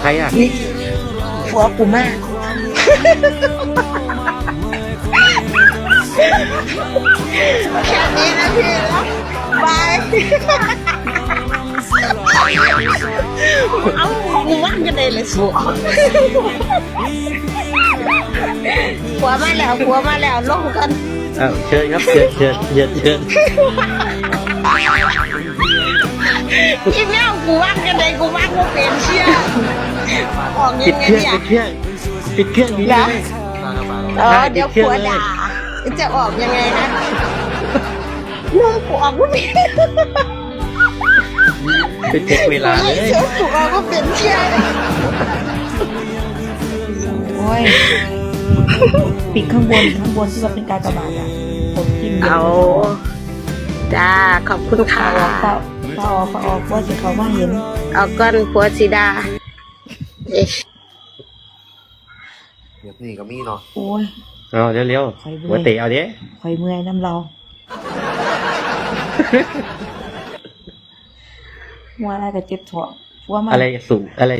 ใครอ่ะ นี่ผัวกูมากแค่นี้นะพี่นะบายเอากูว่างกันเลยเลยสัวผัวมาแล้วลงกัน อ้าวเชิญครับเชิญอีแมวกูว่างกันเลยกูว่างกูเป็นเชี่ยออก ปิ ยั ด งไง เครื่อง เนี่ย ปิดเครื่องนี้ นะ เลย เดี๋ยวผัวด่าจะออกยังไงนะมึงกูออกกูเป็น เป็นเช็คเวลาเลย เชื่อกูออกกูเป็นเชี่ย โอ้ยปิดข้างบนที่ว่าเป็นการกระบาดอ่ะผมจิ้มเดียว เอาจ้าขอบคุณค่ะ เขาออกว่าจะเขามาเห็น เอาก้อนผัวสีดาเอ๊ะ เดี๋ยวนี่ก็มีเนาะ โอ้ย เอาเร็วๆหัวเตะเอาเด้ คอยเมื่อยน้ำเรามัวอะไรกับเจ็บท้องว่ามา อะไรสูงอะไร